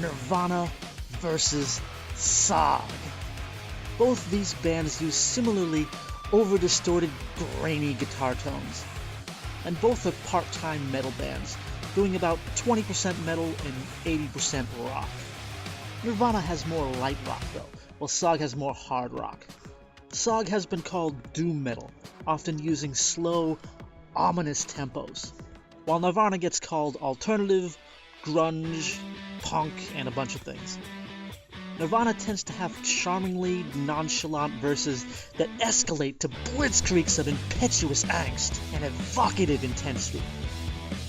Nirvana VS Sahg. Both these bands use similarly over-distorted, grainy guitar tones. And both are part-time metal bands, doing about 20% metal and 80% rock. Nirvana has more light rock though, while Sahg has more hard rock. Sahg has been called doom metal, often using slow, ominous tempos, while Nirvana gets called alternative, grunge, punk, and a bunch of things. Nirvana tends to have charmingly nonchalant verses that escalate to blitzkrieks of impetuous angst and evocative intensity.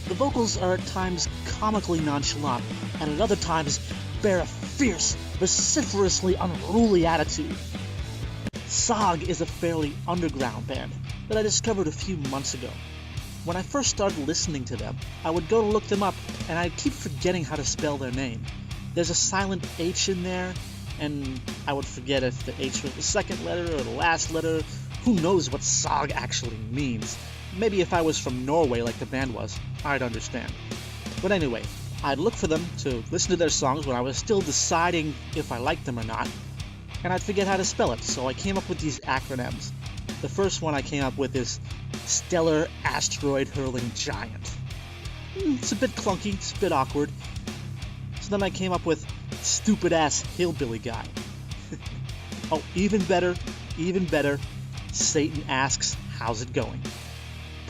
The vocals are at times comically nonchalant, and at other times bear a fierce, vociferously unruly attitude. Sahg is a fairly underground band that I discovered a few months ago. When I first started listening to them, I would go to look them up, and I'd keep forgetting how to spell their name. There's a silent H in there, and I would forget if the H was the second letter or the last letter. Who knows what Sahg actually means? Maybe if I was from Norway like the band was, I'd understand. But anyway, I'd look for them to listen to their songs when I was still deciding if I liked them or not, and I'd forget how to spell it, so I came up with these acronyms. The first one I came up with is Stellar Asteroid Hurling Giant. It's a bit clunky, it's a bit awkward. So then I came up with Stupid Ass Hillbilly Guy. Oh, even better, Satan Asks How's It Going?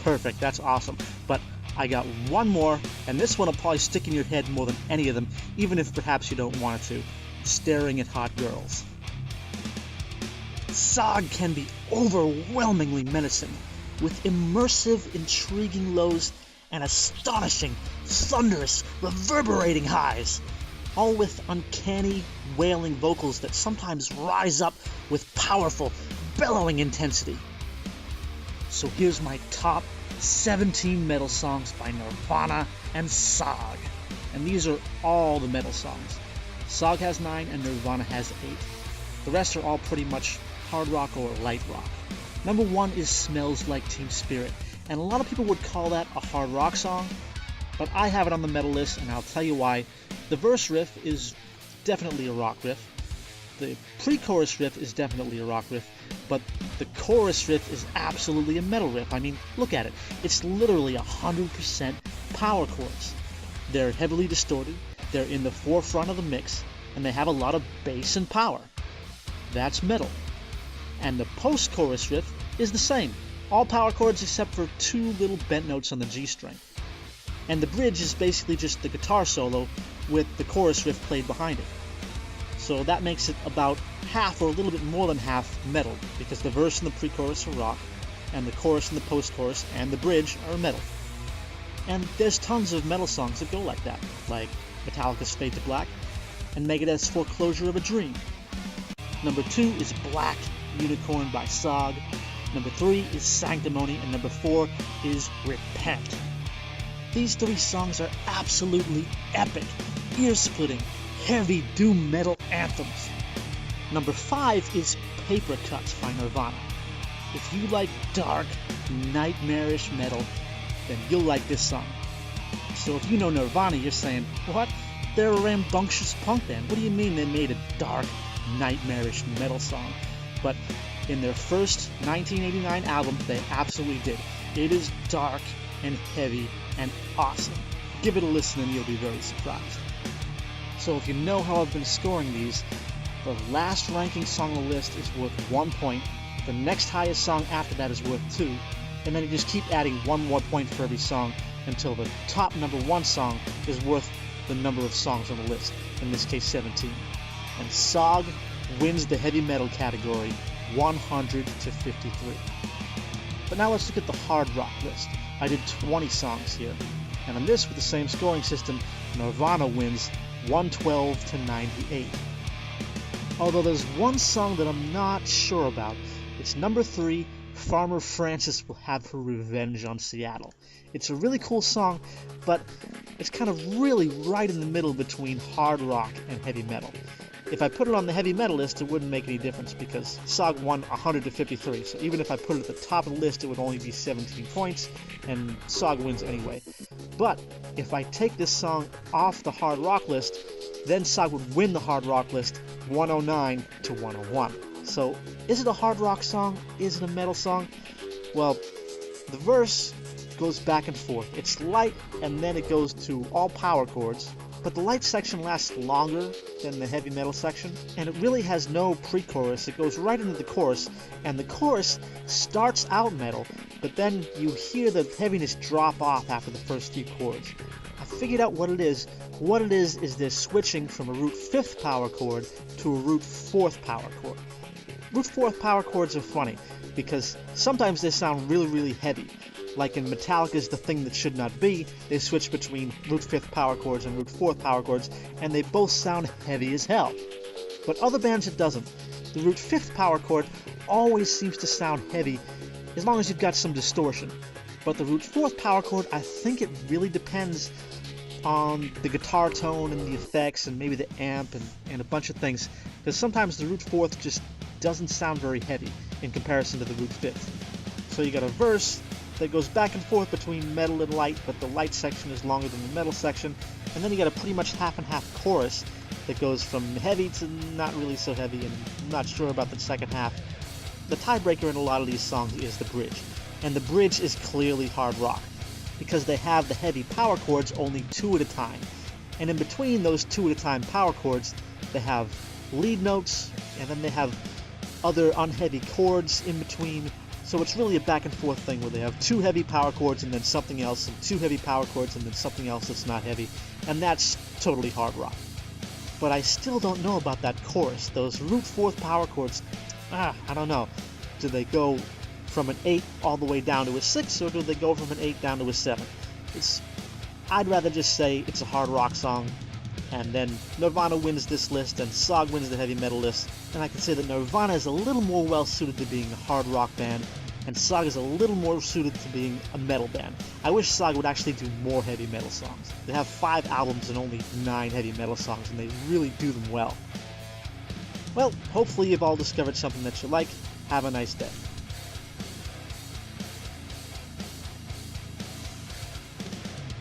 Perfect, that's awesome. But I got one more, and this one will probably stick in your head more than any of them, even if perhaps you don't want it to. Staring at Hot Girls. Sahg can be overwhelmingly menacing, with immersive, intriguing lows and astonishing, thunderous, reverberating highs, all with uncanny, wailing vocals that sometimes rise up with powerful, bellowing intensity. So here's my top 17 metal songs by Nirvana and Sahg, and these are all the metal songs. Sahg has 9 and Nirvana has 8. The rest are all pretty much hard rock or light rock. Number 1 is Smells Like Teen Spirit, and a lot of people would call that a hard rock song, but I have it on the metal list, and I'll tell you why. The verse riff is definitely a rock riff. The pre-chorus riff is definitely a rock riff, but the chorus riff is absolutely a metal riff. I mean, look at it. It's literally 100% power chords. They're heavily distorted, they're in the forefront of the mix, and they have a lot of bass and power. That's metal. And the post-chorus riff is the same. All power chords except for 2 little bent notes on the G string. And the bridge is basically just the guitar solo with the chorus riff played behind it. So that makes it about half or a little bit more than half metal, because the verse and the pre-chorus are rock, and the chorus and the post-chorus and the bridge are metal. And there's tons of metal songs that go like that, like Metallica's Fade to Black and Megadeth's Foreclosure of a Dream. Number 2 is Black Unicorn by Sahg. Number 3 is Sanctimony, and number 4 is Repent. These 3 songs are absolutely epic, ear-splitting, heavy doom metal anthems. Number 5 is Paper Cuts by Nirvana. If you like dark, nightmarish metal, then you'll like this song. So if you know Nirvana, you're saying, what? They're a rambunctious punk band. What do you mean they made a dark, nightmarish metal song? But in their first 1989 album, they absolutely did. It is dark and heavy and awesome. Give it a listen and you'll be very surprised. So if you know how I've been scoring these, the last ranking song on the list is worth 1 point, the next highest song after that is worth 2, and then you just keep adding 1 more point for every song until the top number 1 song is worth the number of songs on the list, in this case 17. And Sahg wins the heavy metal category 100 to 53. But now let's look at the hard rock list. I did 20 songs here, and on this with the same scoring system, Nirvana wins 112 to 98. Although there's one song that I'm not sure about. It's number 3, Farmer Frances Will Have Her Revenge on Seattle. It's a really cool song, but it's kind of really right in the middle between hard rock and heavy metal. If I put it on the heavy metal list, it wouldn't make any difference because Sahg won 100 to 53. So even if I put it at the top of the list, it would only be 17 points, and Sahg wins anyway. But if I take this song off the hard rock list, then Sahg would win the hard rock list 109 to 101. So is it a hard rock song? Is it a metal song? Well, the verse goes back and forth. It's light and then it goes to all power chords, but the light section lasts longer than the heavy metal section, and it really has no pre-chorus. It goes right into the chorus, and the chorus starts out metal, but then you hear the heaviness drop off after the first few chords. I figured out what it is. What it is they're switching from a root 5th power chord to a root 4th power chord. Root 4th power chords are funny because sometimes they sound really, really heavy. Like in Metallica's The Thing That Should Not Be, they switch between root 5th power chords and root 4th power chords, and they both sound heavy as hell. But other bands it doesn't. The root 5th power chord always seems to sound heavy as long as you've got some distortion. But the root 4th power chord, I think it really depends on the guitar tone and the effects and maybe the amp and a bunch of things, because sometimes the root 4th just doesn't sound very heavy in comparison to the root 5th. So you got a verse that goes back and forth between metal and light, but the light section is longer than the metal section, and then you got a pretty much half and half chorus that goes from heavy to not really so heavy, and I'm not sure about the second half. The tiebreaker in a lot of these songs is the bridge, and the bridge is clearly hard rock, because they have the heavy power chords only 2 at a time, and in between those 2 at a time power chords, they have lead notes, and then they have other unheavy chords in between. So it's really a back and forth thing where they have 2 heavy power chords and then something else, and 2 heavy power chords and then something else that's not heavy, and that's totally hard rock. But I still don't know about that chorus. Those root 4th power chords, I don't know. Do they go from an 8 all the way down to a 6, or do they go from an 8 down to a 7? I'd rather just say it's a hard rock song, and then Nirvana wins this list and Sahg wins the heavy metal list, and I can say that Nirvana is a little more well suited to being a hard rock band, and Sahg is a little more suited to being a metal band. I wish Sahg would actually do more heavy metal songs. They have 5 albums and only 9 heavy metal songs, and they really do them well. Well, hopefully you've all discovered something that you like. Have a nice day.